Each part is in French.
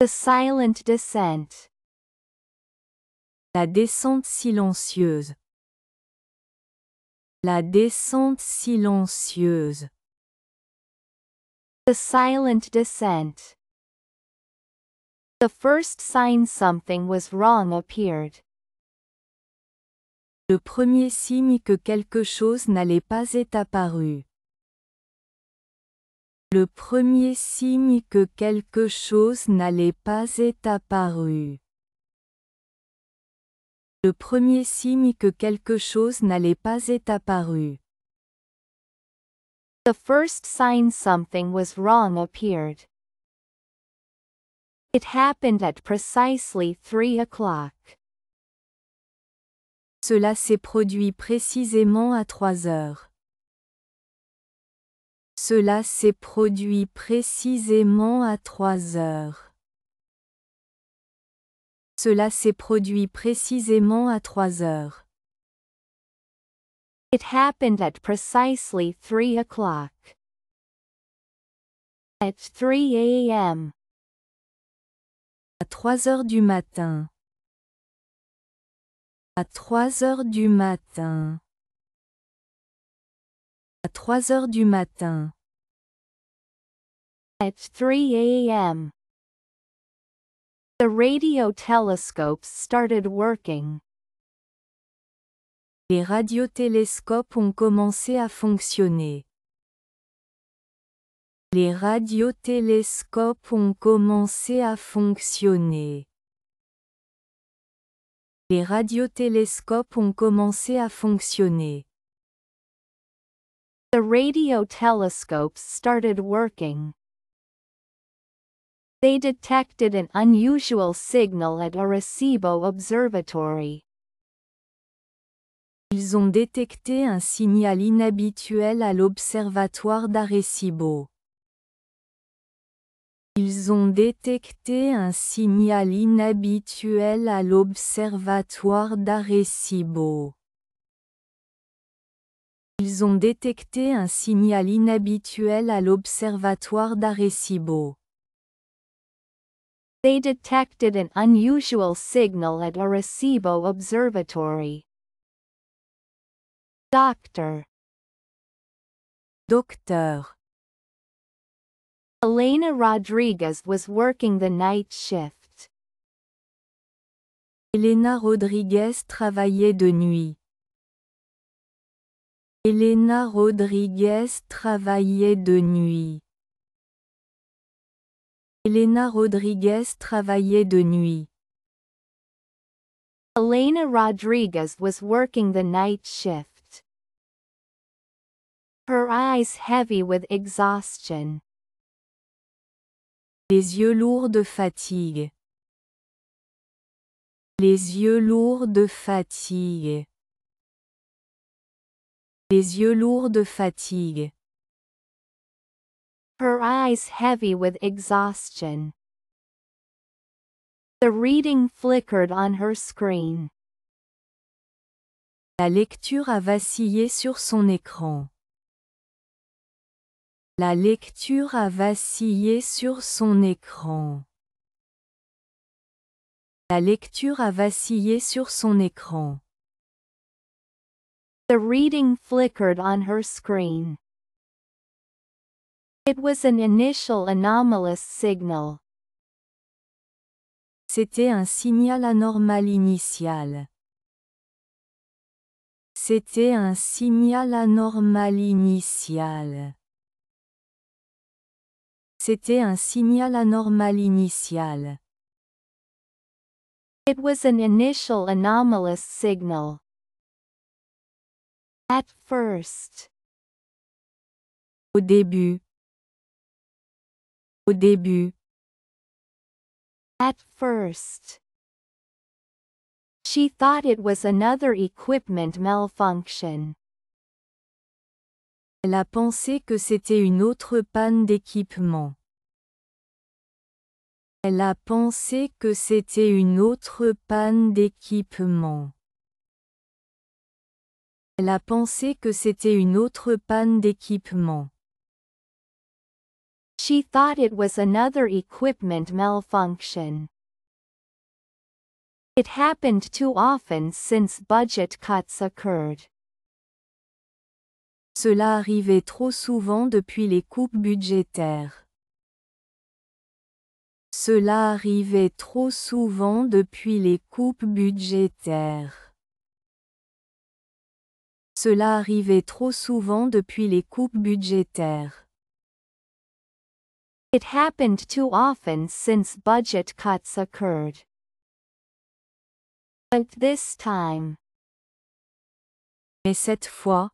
The silent descent. La descente silencieuse. La descente silencieuse. The silent descent. The first sign something was wrong appeared. Le premier signe que quelque chose n'allait pas est apparu. Le premier signe que quelque chose n'allait pas est apparu. Le premier signe que quelque chose n'allait pas est apparu. The first sign something was wrong appeared. It happened at precisely 3 o'clock. Cela s'est produit précisément à 3 heures. Cela s'est produit précisément à 3 heures. Cela s'est produit précisément à 3 heures. It happened at precisely 3 o'clock. At 3 a.m. À 3 heures du matin. À 3 heures du matin. À 3 heures du matin. At 3 a.m. The radio telescopes started working. Les radiotélescopes ont commencé à fonctionner. Les radiotélescopes ont commencé à fonctionner. Les radiotélescopes ont commencé à fonctionner. The radio telescopes started working. They detected an unusual signal at Arecibo Observatory. Ils ont détecté un signal inhabituel à l'observatoire d'Arecibo. Ils ont détecté un signal inhabituel à l'observatoire d'Arecibo. Ils ont détecté un signal inhabituel à l'observatoire d'Arecibo. They detected an unusual signal at Arecibo Observatory. Doctor. Docteur. Elena Rodriguez was working the night shift. Elena Rodriguez travaillait de nuit. Elena Rodriguez travaillait de nuit. Elena Rodriguez travaillait de nuit. Elena Rodriguez was working the night shift. Her eyes heavy with exhaustion. Les yeux lourds de fatigue. Les yeux lourds de fatigue. Les yeux lourds de fatigue. Her eyes heavy with exhaustion. The reading flickered on her screen. La lecture a vacillé sur son écran. La lecture a vacillé sur son écran. La lecture a vacillé sur son écran. The reading flickered on her screen. It was an initial anomalous signal. C'était un signal anormal initial. C'était un signal anormal initial. C'était un signal anormal initial. It was an initial anomalous signal. At first. Au début. Au début. At first. She thought it was another equipment malfunction. Elle a pensé que c'était une autre panne d'équipement. Elle a pensé que c'était une autre panne d'équipement. Elle a pensé que c'était une autre panne d'équipement. She thought it was another equipment malfunction. It happened too often since budget cuts occurred. Cela arrivait trop souvent depuis les coupes budgétaires. Cela arrivait trop souvent depuis les coupes budgétaires. Cela arrivait trop souvent depuis les coupes budgétaires. It happened too often since budget cuts occurred. But this time. Mais cette fois.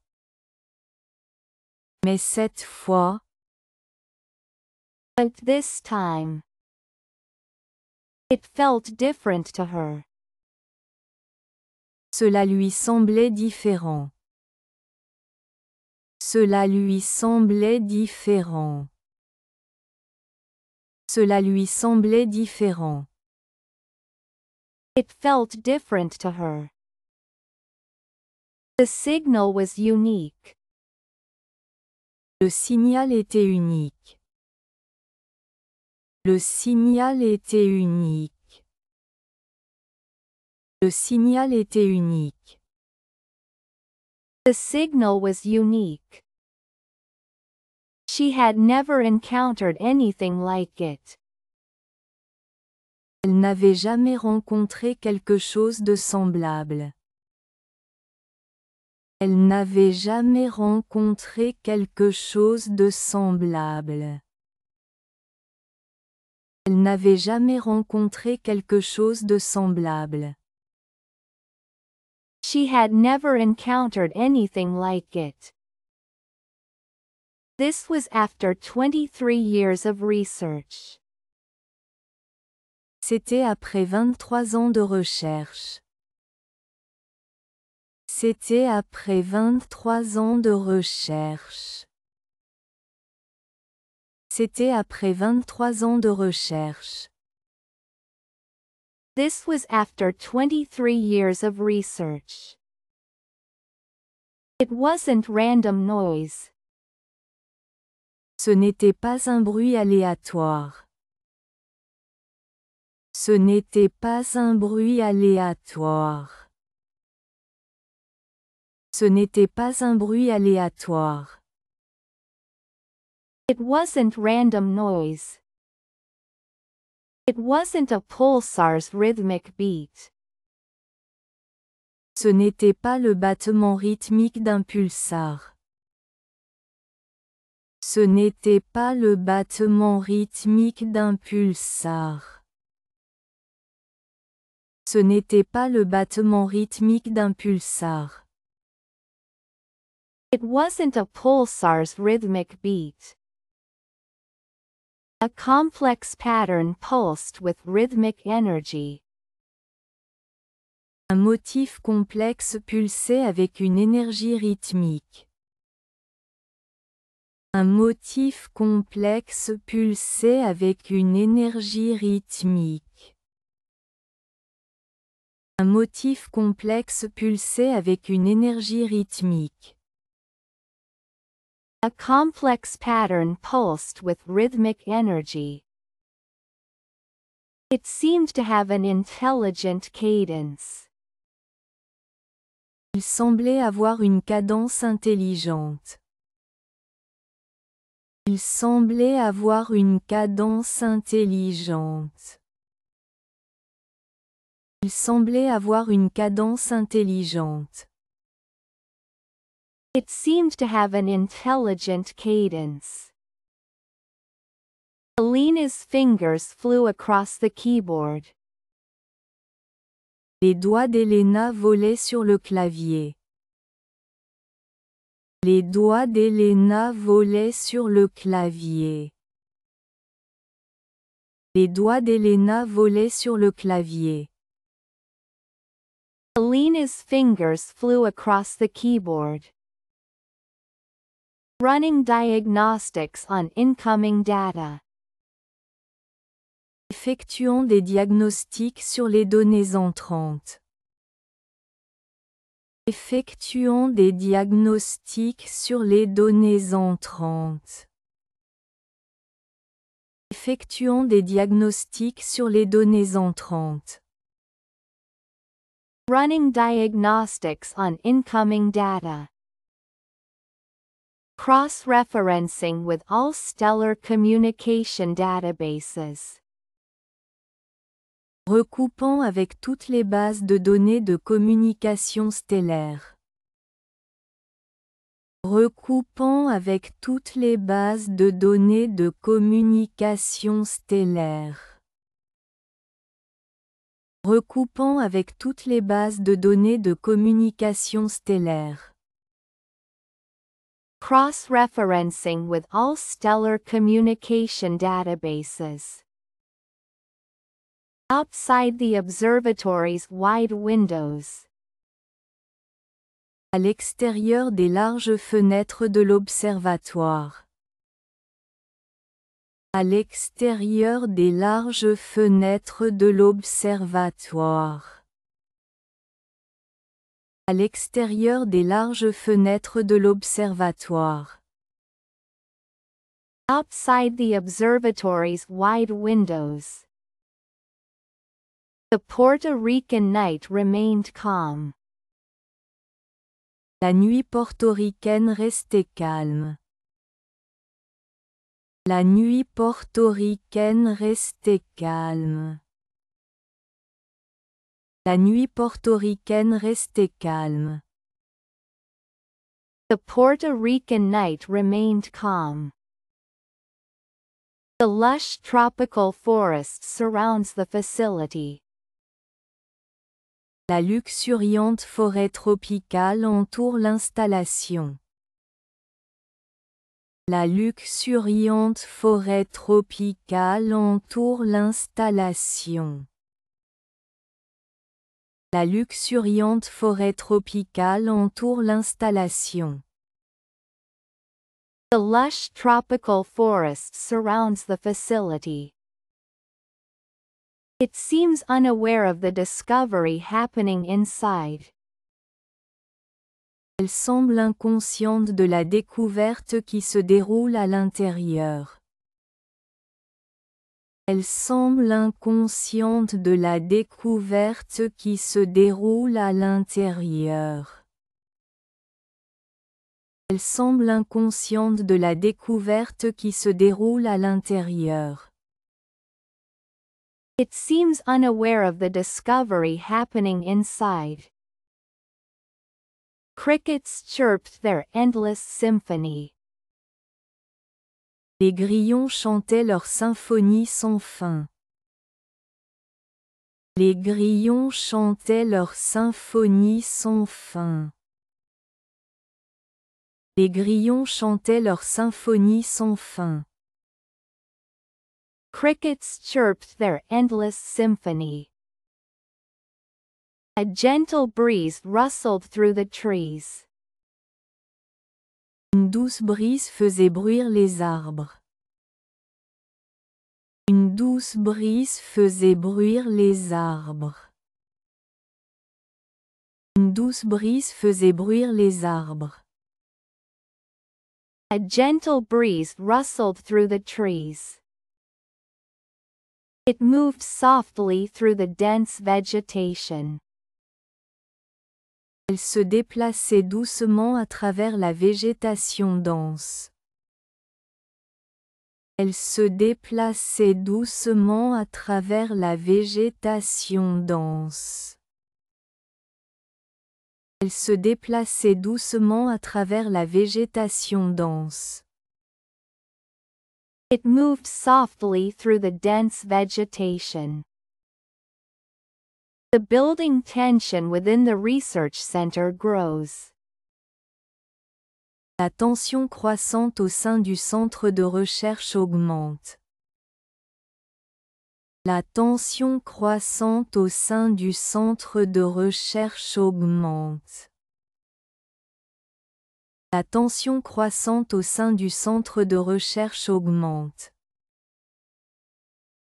Mais cette fois. But this time. It felt different to her. Cela lui semblait différent. Cela lui semblait différent. Cela lui semblait différent. It felt different to her. The signal was unique. Le signal était unique. Le signal était unique. Le signal était unique. The signal was unique. She had never encountered anything like it. Elle n'avait jamais rencontré quelque chose de semblable. Elle n'avait jamais rencontré quelque chose de semblable. Elle n'avait jamais rencontré quelque chose de semblable. She had never encountered anything like it. This was after 23 years of research. C'était après 23 ans de recherche. C'était après 23 ans de recherche. C'était après 23 ans de recherche. This was after 23 years of research. It wasn't random noise. Ce n'était pas un bruit aléatoire. Ce n'était pas un bruit aléatoire. Ce n'était pas un bruit aléatoire. It wasn't random noise. It wasn't a pulsar's rhythmic beat. Ce n'était pas le battement rythmique d'un pulsar. Ce n'était pas le battement rythmique d'un pulsar. Ce n'était pas le battement rythmique d'un pulsar. It wasn't a pulsar's rhythmic beat. A complex pattern pulsed with rhythmic energy. Un motif complexe pulsait avec une énergie rythmique. Un motif complexe pulsait avec une énergie rythmique. Un motif complexe pulsait avec une énergie rythmique. A complex pattern pulsed with rhythmic energy. It seemed to have an intelligent cadence. Il semblait avoir une cadence intelligente. Il semblait avoir une cadence intelligente. Il semblait avoir une cadence intelligente. It seemed to have an intelligent cadence. Alina's fingers flew across the keyboard. Les doigts d'Elena volaient sur le clavier. Les doigts d'Elena volaient sur le clavier. Les doigts d'Elena volaient sur le clavier. Alina's fingers flew across the keyboard. Running diagnostics on incoming data. Effectuant des diagnostics sur les données entrantes. Effectuant des diagnostics sur les données entrantes. Effectuant des diagnostics sur les données entrantes. Running diagnostics on incoming data. Cross-referencing with all stellar communication databases. Recoupant avec toutes les bases de données de communication stellaire. Recoupant avec toutes les bases de données de communication stellaire. Recoupant avec toutes les bases de données de communication stellaire. Cross-referencing with all stellar communication databases. Outside the observatory's wide windows. À l'extérieur des larges fenêtres de l'observatoire. À l'extérieur des larges fenêtres de l'observatoire. À l'extérieur des larges fenêtres de l'observatoire. Outside the observatory's wide windows. The Puerto Rican night remained calm. La nuit portoricaine restait calme. La nuit portoricaine restait calme. La nuit portoricaine restait calme. The Puerto Rican night remained calm. The lush tropical forest surrounds the facility. La luxuriante forêt tropicale entoure l'installation. La luxuriante forêt tropicale entoure l'installation. La luxuriante forêt tropicale entoure l'installation. The lush tropical forest surrounds the facility. It seems unaware of the discovery happening inside. Elle semble inconsciente de la découverte qui se déroule à l'intérieur. Elle semble inconsciente de la découverte qui se déroule à l'intérieur. Elle semble inconsciente de la découverte qui se déroule à l'intérieur. It seems unaware of the discovery happening inside. Crickets chirped their endless symphony. Les grillons chantaient leur symphonie sans fin. Les grillons chantaient leur symphonie sans fin. Les grillons chantaient leur symphonie sans fin. Crickets chirped their endless symphony. A gentle breeze rustled through the trees. Une douce brise faisait bruire les arbres. Une douce brise faisait bruire les arbres. Une douce brise faisait bruire les arbres. A gentle breeze rustled through the trees. It moved softly through the dense vegetation. Elle se déplaçait doucement à travers la végétation dense. Elle se déplaçait doucement à travers la végétation dense. Elle se déplaçait doucement à travers la végétation dense. It moved softly through the dense vegetation. The building tension within the research center grows. La tension croissante au sein du centre de recherche augmente. La tension croissante au sein du centre de recherche augmente. La tension croissante au sein du centre de recherche augmente.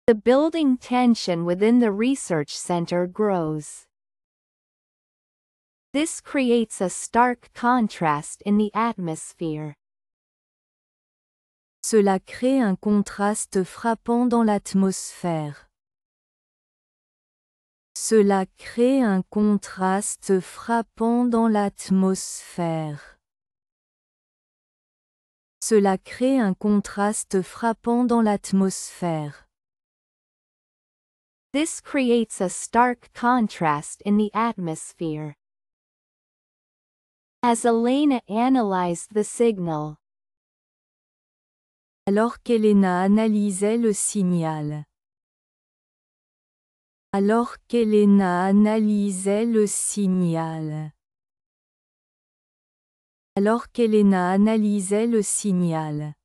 The building tension within the research center grows. This creates a stark contrast in the atmosphere. Cela crée un contraste frappant dans l'atmosphère. Cela crée un contraste frappant dans l'atmosphère. Cela crée un contraste frappant dans l'atmosphère. This creates a stark contrast in the atmosphere. As Elena analyzed the signal, Alors qu'Elena analysait le signal. Alors qu'Elena analysait le signal. Alors qu'Elena analysait le signal.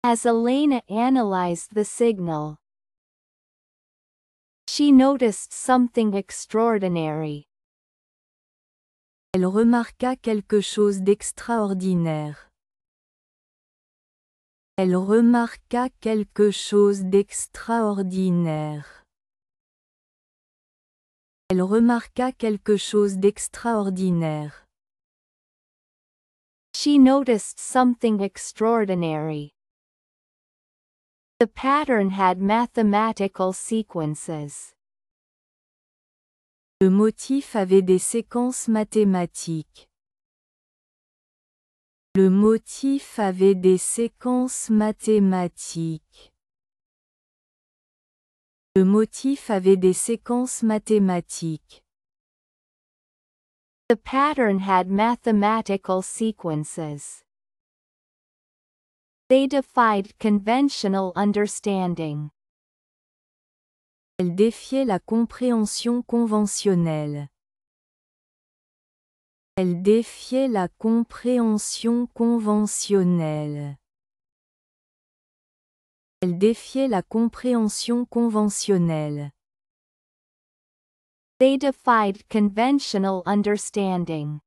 as Elena analyzed the signal, she noticed something extraordinary. Elle remarqua quelque chose d'extraordinaire. Elle remarqua quelque chose d'extraordinaire. Elle remarqua quelque chose d'extraordinaire. She noticed something extraordinary. The pattern had mathematical sequences. Le motif avait des séquences mathématiques. Le motif avait des séquences mathématiques. Le motif avait des séquences mathématiques. The pattern had mathematical sequences. They defied conventional understanding. Elle défiait la compréhension conventionnelle. Elle défiait la compréhension conventionnelle. Elle défiait la compréhension conventionnelle. They defied conventional understanding.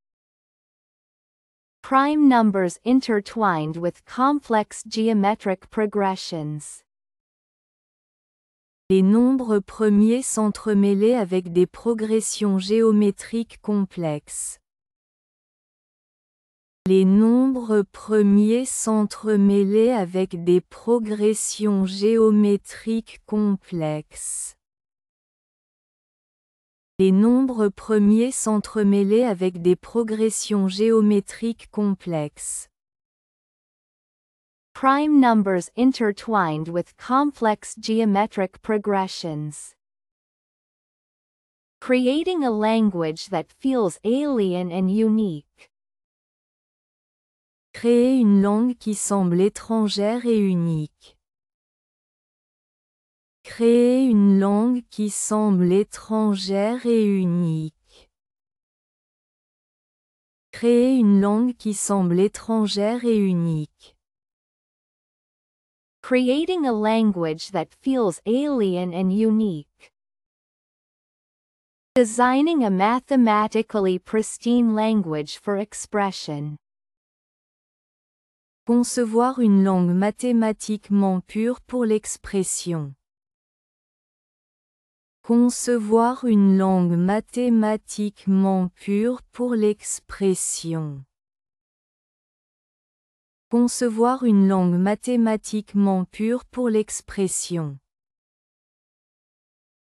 Prime numbers intertwined with complex geometric progressions. Les nombres premiers s'entremêlaient avec des progressions géométriques complexes. Les nombres premiers s'entremêlaient avec des progressions géométriques complexes. Les nombres premiers s'entremêlaient avec des progressions géométriques complexes. Prime numbers intertwined with complex geometric progressions. Creating a language that feels alien and unique. Créer une langue qui semble étrangère et unique. Créer une langue qui semble étrangère et unique. Créer une langue qui semble étrangère et unique. Creating a language that feels alien and unique. Designing a mathematically pristine language for expression. Concevoir une langue mathématiquement pure pour l'expression. Concevoir une langue mathématiquement pure pour l'expression. Concevoir une langue mathématiquement pure pour l'expression.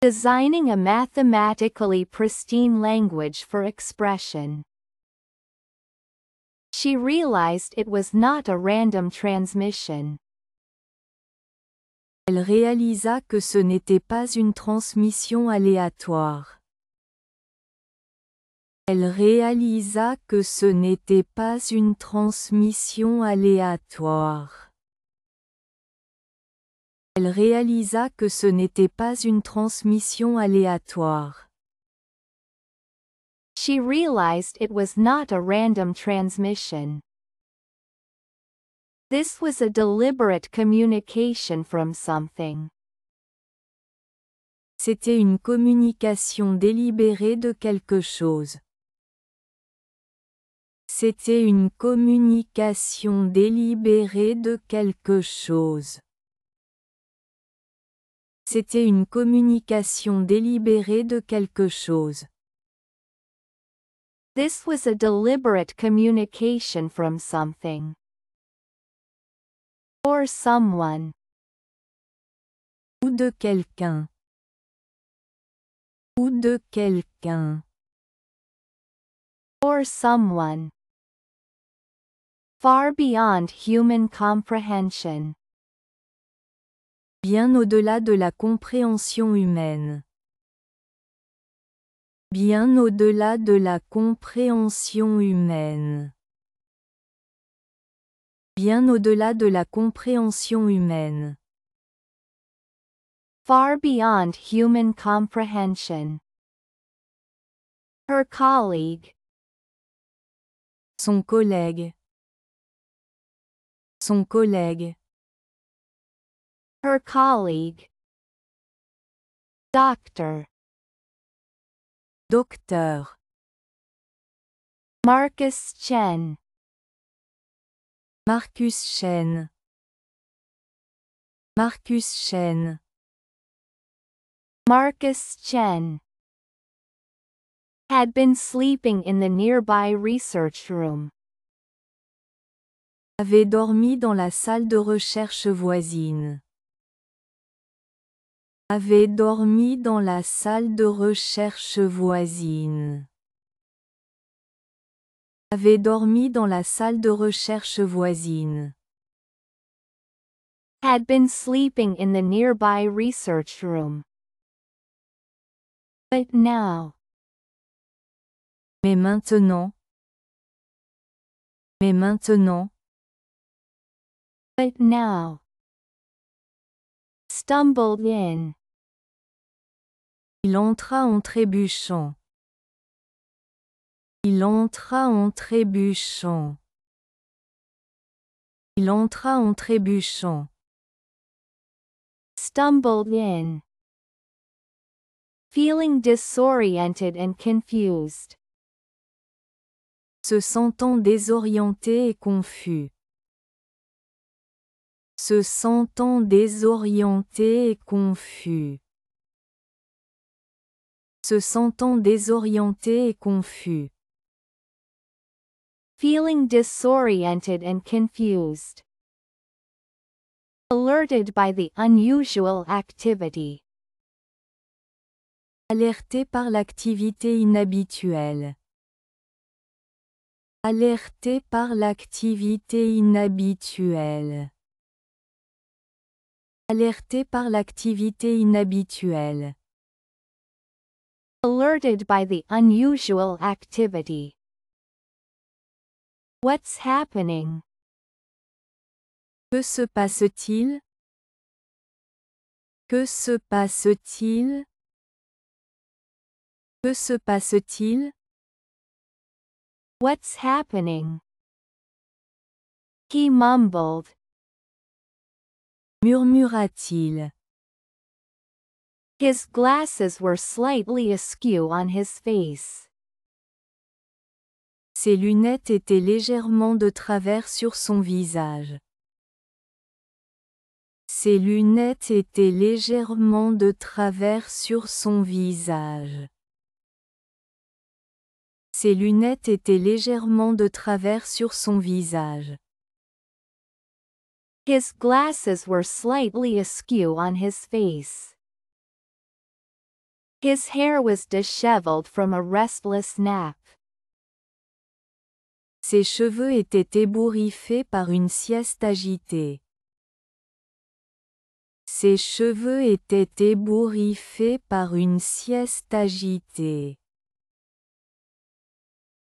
Designing a mathematically pristine language for expression. She realized it was not a random transmission. Elle réalisa que ce n'était pas une transmission aléatoire. Elle réalisa que ce n'était pas une transmission aléatoire. Elle réalisa que ce n'était pas une transmission aléatoire. She realized it was not a random transmission. This was a deliberate communication from something. C'était une communication délibérée de quelque chose. C'était une communication délibérée de quelque chose. C'était une communication délibérée de quelque chose. This was a deliberate communication from something. or someone, ou de quelqu'un, ou de quelqu'un, or someone. Far beyond human comprehension. bien au-delà de la compréhension humaine. Bien au-delà de la compréhension humaine. Bien au-delà de la compréhension humaine. Far beyond human comprehension. Her colleague. Son collègue. Son collègue. Her colleague. Doctor. Docteur. Marcus Chen. Marcus Chen. Marcus Chen. Marcus Chen had been sleeping in the nearby research room. Avait dormi dans la salle de recherche voisine. Avait dormi dans la salle de recherche voisine. Avait dormi dans la salle de recherche voisine. Had been sleeping in the nearby research room. But now. Mais maintenant. Mais maintenant. But now. Stumbled in. Il entra en trébuchant. Il entra en trébuchant. Il entra en trébuchant. Stumbled in. Feeling disoriented and confused. Se sentant désorienté et confus. Se sentant désorienté et confus. Se sentant désorienté et confus. Feeling disoriented and confused. Alerted by the unusual activity. Alerté par l'activité inhabituelle. Alerté par l'activité inhabituelle. Alerté par l'activité inhabituelle. Alerted by the unusual activity. What's happening? Que se passe-t-il? Que se passe-t-il? Que se passe-t-il? What's happening? He mumbled. Murmura-t-il. His glasses were slightly askew on his face. Ses lunettes étaient légèrement de travers sur son visage. Ses lunettes étaient légèrement de travers sur son visage. Ses lunettes étaient légèrement de travers sur son visage. His glasses were slightly askew on his face. His hair was disheveled from a restless nap. Ses cheveux étaient ébouriffés par une sieste agitée. Ses cheveux étaient ébouriffés par une sieste agitée.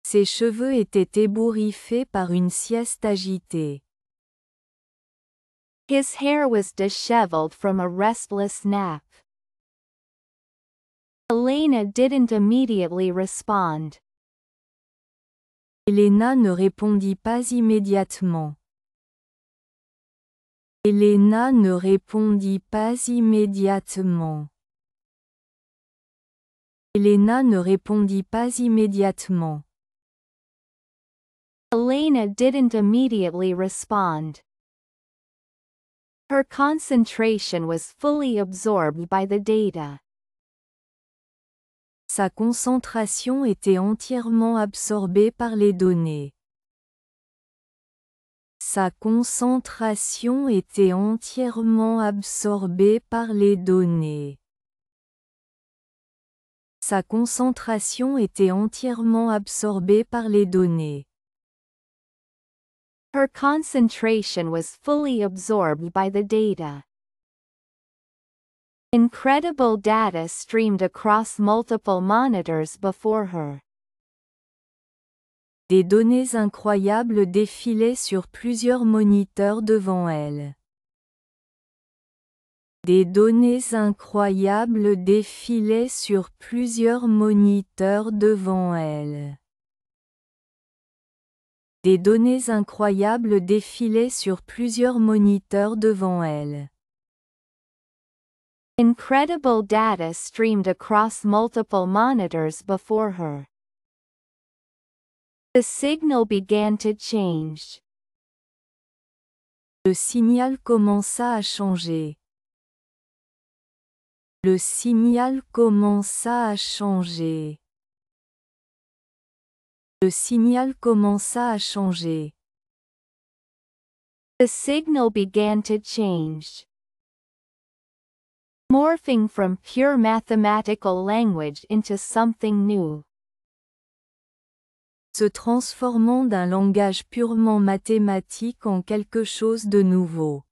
Ses cheveux étaient ébouriffés par une sieste agitée. His hair was disheveled from a restless nap. Elena didn't immediately respond. Elena ne répondit pas immédiatement. Elena ne répondit pas immédiatement. Elena ne répondit pas immédiatement. Elena didn't immediately respond. Her concentration was fully absorbed by the data. Sa concentration était entièrement absorbée par les données. Sa concentration était entièrement absorbée par les données. Sa concentration était entièrement absorbée par les données. Her concentration was fully absorbed by the data. Incredible data streamed across multiple monitors before her. Des données incroyables défilaient sur plusieurs moniteurs devant elle. Des données incroyables défilaient sur plusieurs moniteurs devant elle. Des données incroyables défilaient sur plusieurs moniteurs devant elle. Incredible data streamed across multiple monitors before her. The signal began to change. Le signal commença à changer. Le signal commença à changer. Le signal commença à changer. The signal began to change. Morphing from pure mathematical language into something new. Se transformant d'un langage purement mathématique en quelque chose de nouveau.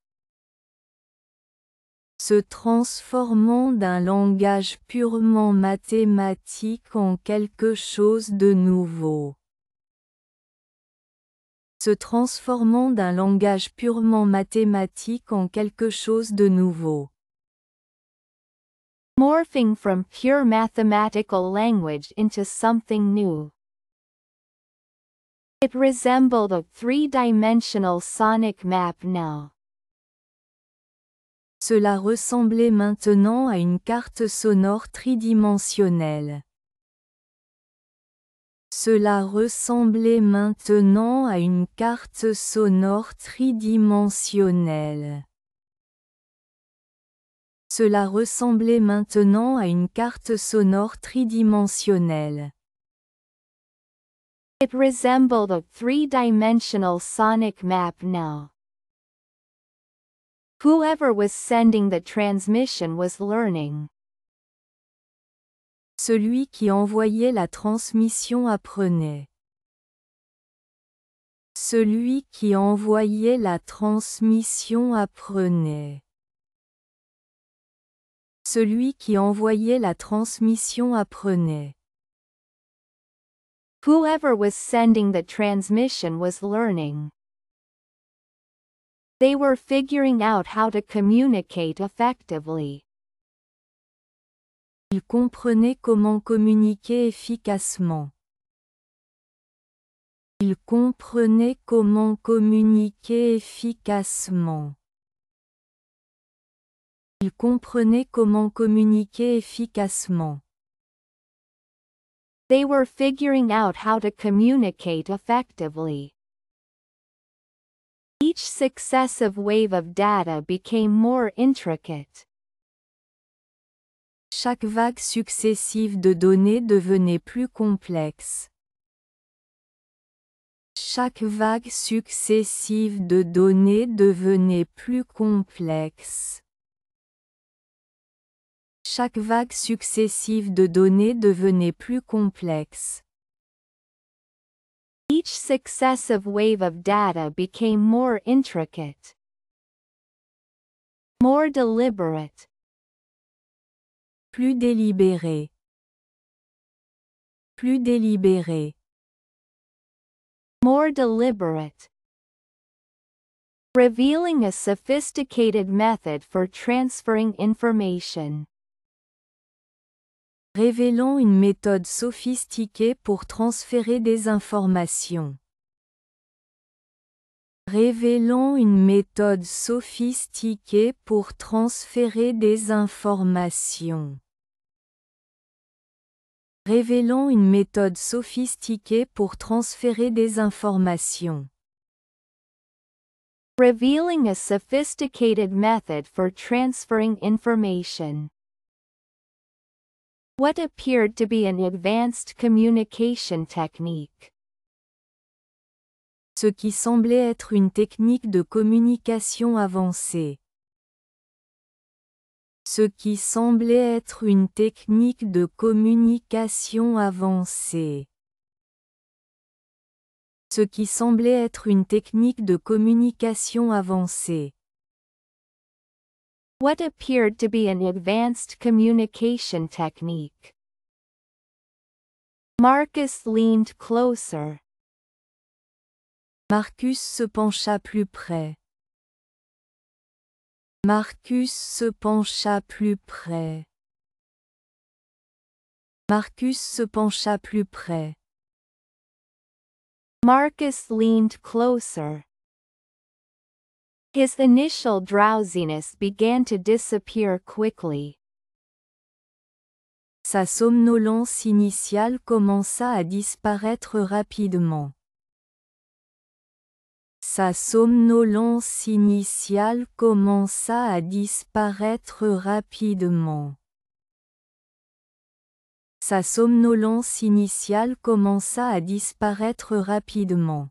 Se transformant d'un langage purement mathématique en quelque chose de nouveau. Se transformant d'un langage purement mathématique en quelque chose de nouveau. Morphing from pure mathematical language into something new. It resembled a three-dimensional sonic map now. Cela ressemblait maintenant à une carte sonore tridimensionnelle. Cela ressemblait maintenant à une carte sonore tridimensionnelle. Cela ressemblait maintenant à une carte sonore tridimensionnelle. It resembled a three-dimensional sonic map now. Whoever was sending the transmission was learning. Celui qui envoyait la transmission apprenait. Celui qui envoyait la transmission apprenait. Celui qui envoyait la transmission apprenait. Whoever was sending the transmission was learning. They were figuring out how to communicate effectively. Ils comprenaient comment communiquer efficacement. Ils comprenaient comment communiquer efficacement. Ils comprenaient comment communiquer efficacement. They were figuring out how to communicate effectively. Each successive wave of data became more intricate. Chaque vague successive de données devenait plus complexe. Chaque vague successive de données devenait plus complexe. Chaque vague successive de données devenait plus complexe. Each successive wave of data became more intricate. More deliberate. Plus délibéré. Plus délibéré. More deliberate. Revealing a sophisticated method for transferring information. Révélant une méthode sophistiquée pour transférer des informations. Révélant une méthode sophistiquée pour transférer des informations. Révélant une méthode sophistiquée pour transférer des informations. Revealing a sophisticated method for transferring information. What appeared to be an advanced communication technique. Ce qui semblait être une technique de communication avancée. Ce qui semblait être une technique de communication avancée. Ce qui semblait être une technique de communication avancée. What appeared to be an advanced communication technique. Marcus leaned closer. Marcus se pencha plus près. Marcus se pencha plus près. Marcus se pencha plus près. Marcus leaned closer. His initial drowsiness began to disappear quickly. Sa somnolence initiale commença à disparaître rapidement. Sa somnolence initiale commença à disparaître rapidement. Sa somnolence initiale commença à disparaître rapidement.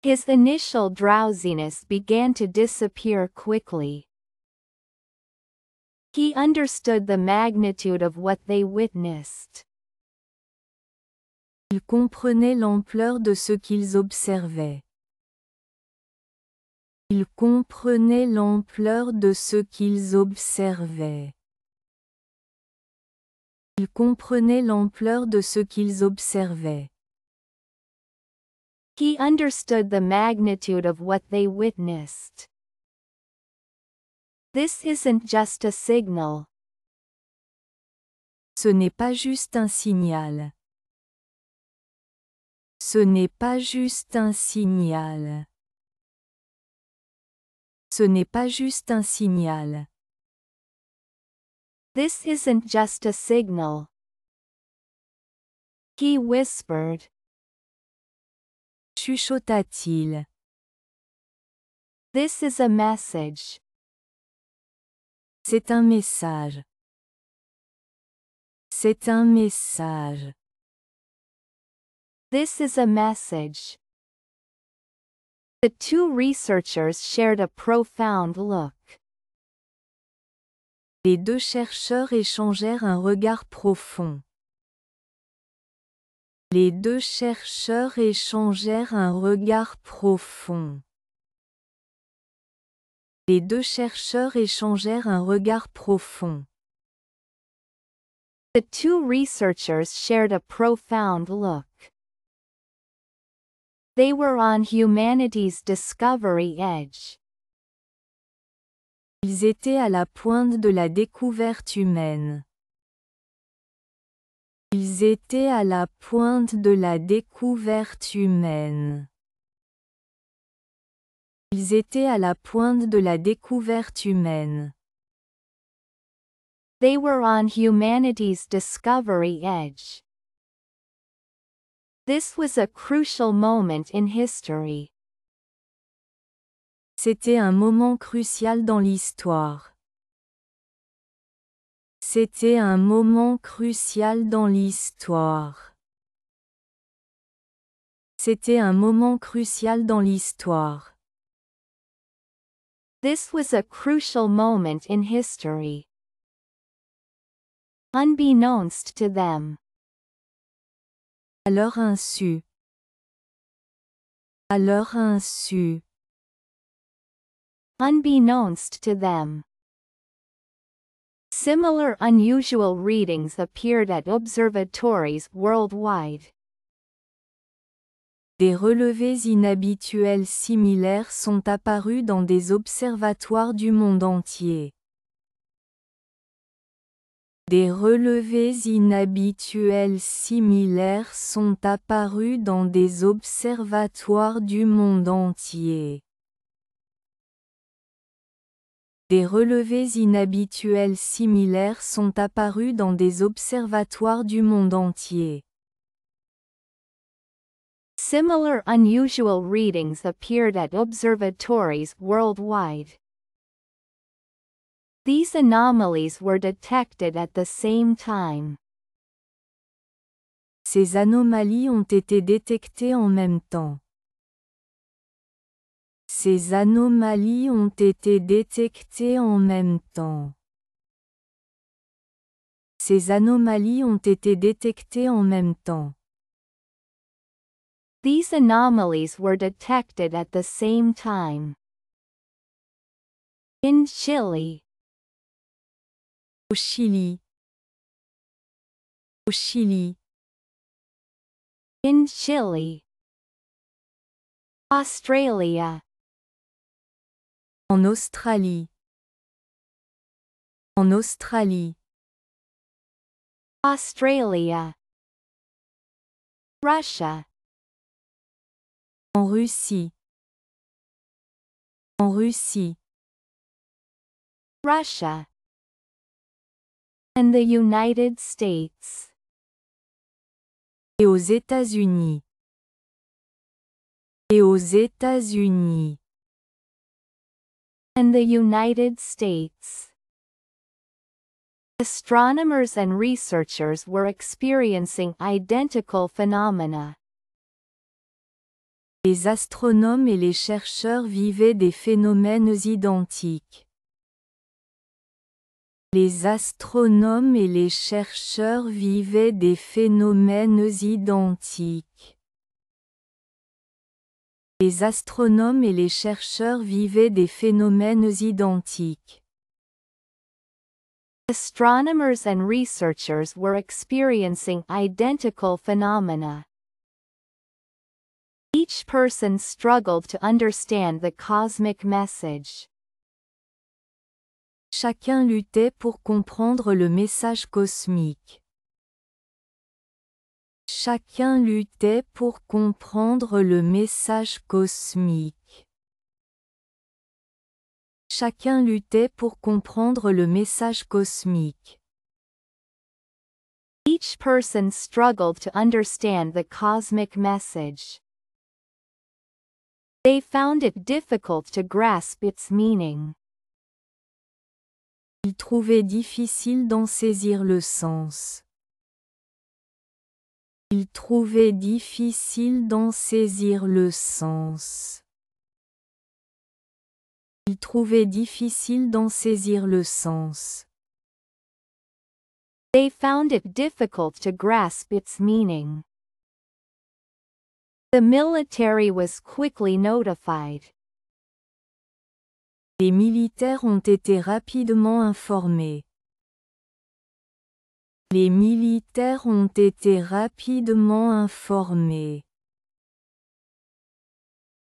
His initial drowsiness began to disappear quickly. He understood the magnitude of what they witnessed. Ils comprenaient l'ampleur de ce qu'ils observaient. Ils comprenaient l'ampleur de ce qu'ils observaient. Ils comprenaient l'ampleur de ce qu'ils observaient. He understood the magnitude of what they witnessed. This isn't just a signal. Ce n'est pas juste un signal. Ce n'est pas juste un signal. Ce n'est pas juste un signal. This isn't just a signal. He whispered. Chuchota-t-il. This is a message. C'est un message. C'est un message. This is a message. The two researchers shared a profound look. Les deux chercheurs échangèrent un regard profond. Les deux chercheurs échangèrent un regard profond. Les deux chercheurs échangèrent un regard profond. The two researchers shared a profound look. They were on humanity's discovery edge. Ils étaient à la pointe de la découverte humaine. Ils étaient à la pointe de la découverte humaine. Ils étaient à la pointe de la découverte humaine. They were on humanity's discovery edge. This was a crucial moment in history. C'était un moment crucial dans l'histoire. C'était un moment crucial dans l'histoire. C'était un moment crucial dans l'histoire. This was a crucial moment in history. Unbeknownst to them. À leur insu. À leur insu. Unbeknownst to them. Similar unusual readings appeared at observatories worldwide. Des relevés inhabituels similaires sont apparus dans des observatoires du monde entier. Des relevés inhabituels similaires sont apparus dans des observatoires du monde entier. Des relevés inhabituels similaires sont apparus dans des observatoires du monde entier. Similar unusual readings appeared at observatories worldwide. These anomalies were detected at the same time. Ces anomalies ont été détectées en même temps. Ces anomalies ont été détectées en même temps. Ces anomalies ont été détectées en même temps. These anomalies were detected at the same time. In Chile. Au Chili. Au Chili. In Chile. Australia. En Australie. En Australie. Australia. Russia. En Russie. En Russie. Russia. And the United States. Et aux États-Unis. Et aux États-Unis. And the United States. Astronomers and researchers were experiencing identical phenomena. Les astronomes et les chercheurs vivaient des phénomènes identiques. Les astronomes et les chercheurs vivaient des phénomènes identiques. Les astronomes et les chercheurs vivaient des phénomènes identiques. Astronomers and researchers were experiencing identical phenomena. Each person struggled to understand the cosmic message. Chacun luttait pour comprendre le message cosmique. Chacun luttait pour comprendre le message cosmique. Chacun luttait pour comprendre le message cosmique. Each person struggled to understand the cosmic message. They found it difficult to grasp its meaning. Ils trouvaient difficile d'en saisir le sens. Ils trouvaient difficile d'en saisir le sens. Ils trouvaient difficile d'en saisir le sens. They found it difficult to grasp its meaning. The military was quickly notified. Les militaires ont été rapidement informés. Les militaires ont été rapidement informés.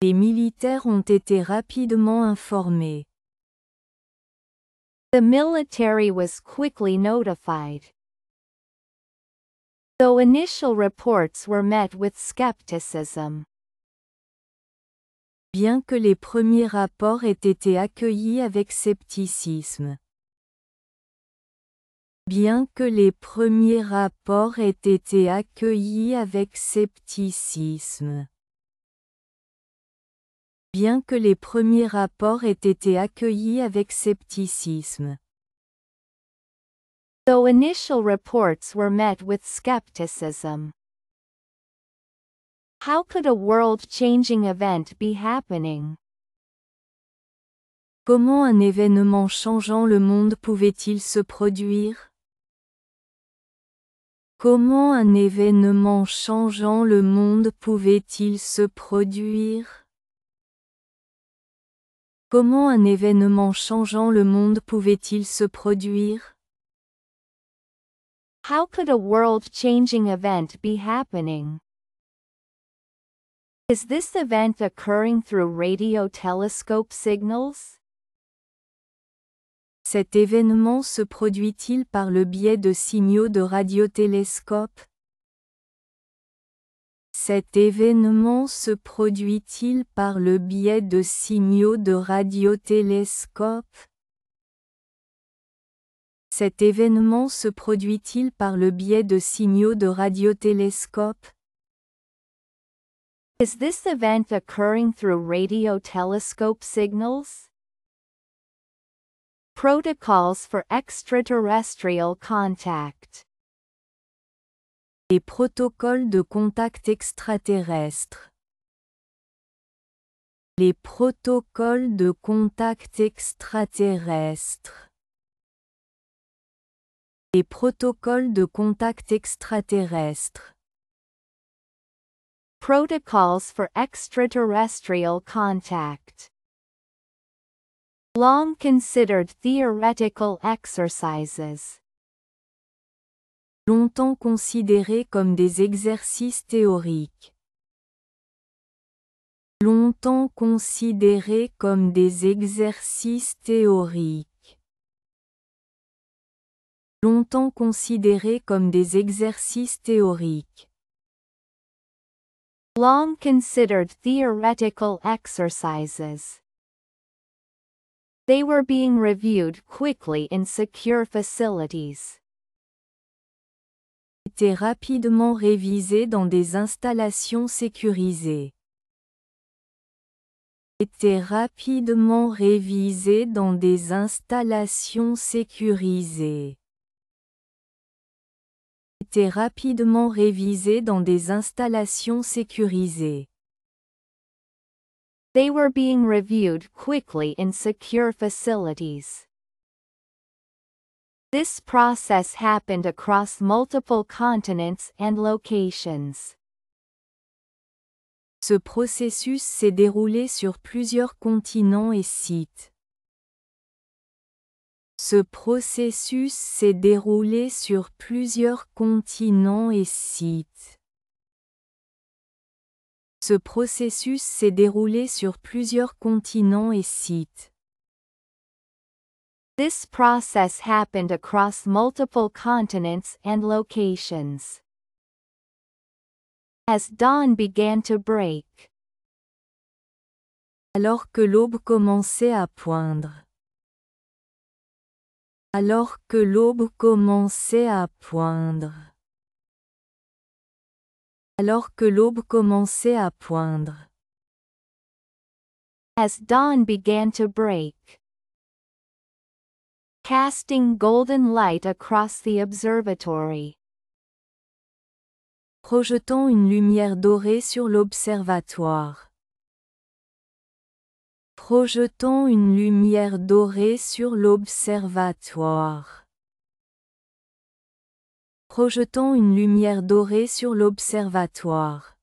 Les militaires ont été rapidement informés. The military was quickly notified. Though initial reports were met with skepticism. Bien que les premiers rapports aient été accueillis avec scepticisme. Bien que les premiers rapports aient été accueillis avec scepticisme. Bien que les premiers rapports aient été accueillis avec scepticisme. Though initial reports were met with skepticism. How could a world-changing event be happening? Comment un événement changeant le monde pouvait-il se produire? Comment un événement changeant le monde pouvait-il se produire? Comment un événement changeant le monde pouvait-il se produire? How could a world-changing event be happening? Is this event occurring through radio telescope signals? Cet événement se produit-il par le biais de signaux de radiotélescope? Cet événement se produit-il par le biais de signaux de radiotélescope? Cet événement se produit-il par le biais de signaux de radiotélescope? Is this event occurring through radio telescope signals? Protocols for extraterrestrial contact. Les protocoles de contact extraterrestres. Les protocoles de contact extraterrestres. Les protocoles de contact extraterrestres. Protocols for extraterrestrial contact. Long considered theoretical exercises. Longtemps considérés comme des exercices théoriques. Longtemps considérés comme des exercices théoriques. Longtemps considérés comme des exercices théoriques. Long considered theoretical exercises. They were being reviewed quickly in secure facilities. Étaient rapidement révisés dans des installations sécurisées. Étaient rapidement révisés dans des installations sécurisées. Étaient rapidement révisés dans des installations sécurisées. They were being reviewed quickly in secure facilities. This process happened across multiple continents and locations. Ce processus s'est déroulé sur plusieurs continents et sites. Ce processus s'est déroulé sur plusieurs continents et sites. Ce processus s'est déroulé sur plusieurs continents et sites. This process happened across multiple continents and locations. As dawn began to break. Alors que l'aube commençait à poindre. Alors que l'aube commençait à poindre. Alors que l'aube commençait à poindre. As dawn began to break. Casting golden light across the observatory. Projetant une lumière dorée sur l'observatoire. Projetant une lumière dorée sur l'observatoire. Projetant une lumière dorée sur l'observatoire.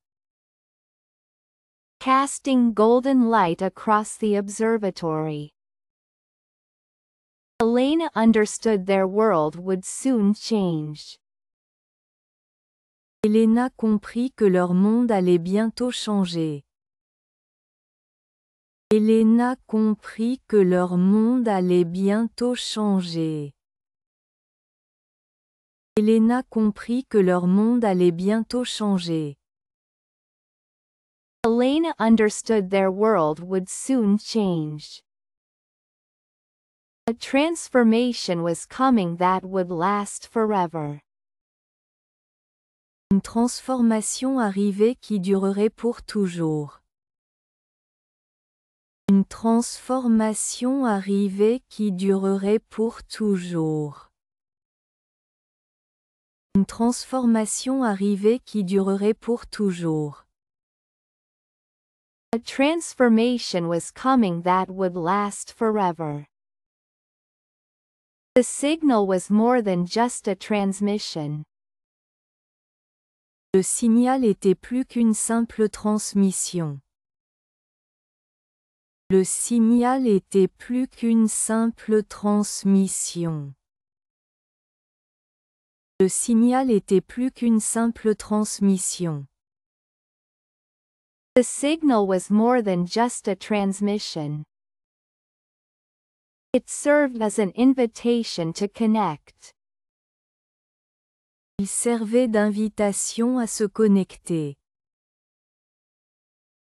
Casting golden light across the observatory. Elena understood their world would soon change. Elena comprit que leur monde allait bientôt changer. Elena comprit que leur monde allait bientôt changer. Elena comprit que leur monde allait bientôt changer. Elena understood their world would soon change. A transformation was coming that would last forever. Une transformation arrivait qui durerait pour toujours. Une transformation arrivait qui durerait pour toujours. Une transformation arrivait qui durerait pour toujours. A transformation was coming that would last forever. The signal was more than just a transmission. Le signal était plus qu'une simple transmission. Le signal était plus qu'une simple transmission. Le signal était plus qu'une simple transmission. The signal was more than just a transmission. It served as an invitation to connect. Il servait d'invitation à se connecter.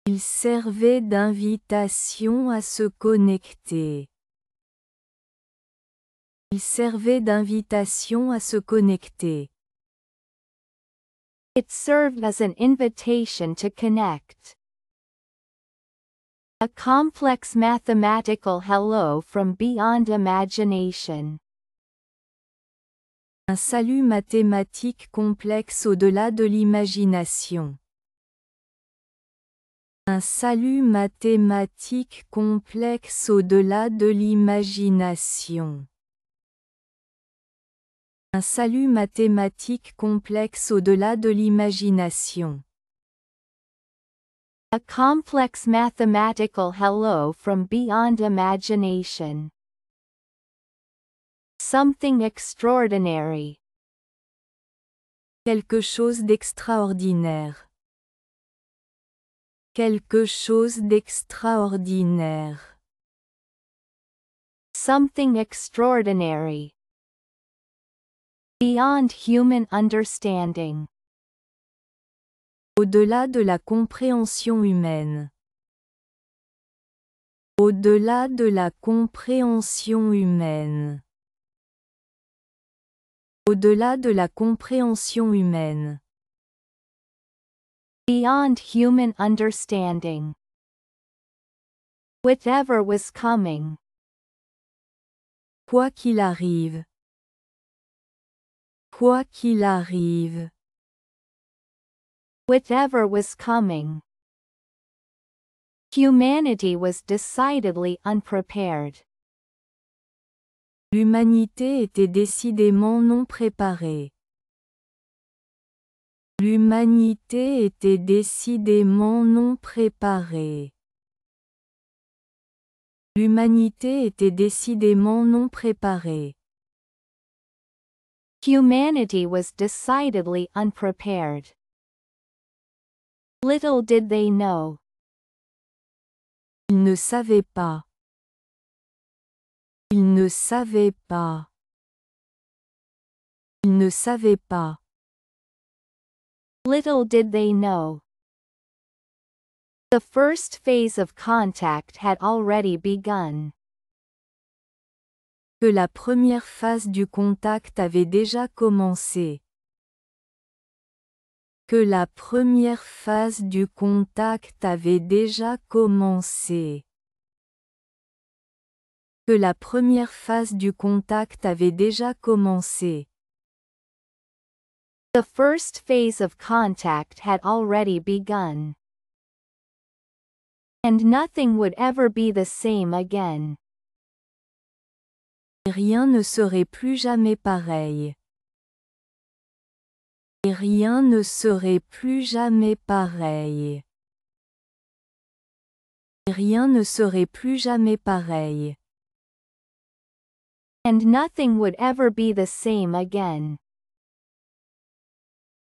Il servait d'invitation à se connecter. Il servait d'invitation à se connecter. It served as an invitation to connect. A complex mathematical hello from beyond imagination. Un salut mathématique complexe au-delà de l'imagination. Un salut mathématique complexe au-delà de l'imagination. Un salut mathématique complexe au-delà de l'imagination. A complex mathematical hello from beyond imagination. Something extraordinary. Quelque chose d'extraordinaire. Quelque chose d'extraordinaire. Something extraordinary. Beyond human understanding. Au-delà de la compréhension humaine. Au-delà de la compréhension humaine. Au-delà de la compréhension humaine. Beyond human understanding. Whatever was coming. Quoi qu'il arrive. Quoi qu'il arrive. Whatever was coming. Humanity was decidedly unprepared. L'humanité était décidément non préparée. L'humanité était décidément non préparée. L'humanité était décidément non préparée. Humanity was decidedly unprepared. Little did they know. Ils ne savaient pas. Ils ne savaient pas. Ils ne savaient pas. Little did they know. The first phase of contact had already begun. Que la première phase du contact avait déjà commencé. Que la première phase du contact avait déjà commencé. Que la première phase du contact avait déjà commencé. The first phase of contact had already begun. And nothing would ever be the same again. Et rien ne serait plus jamais pareil. Et rien ne serait plus jamais pareil. Et rien ne serait plus jamais pareil. And nothing would ever be the same again.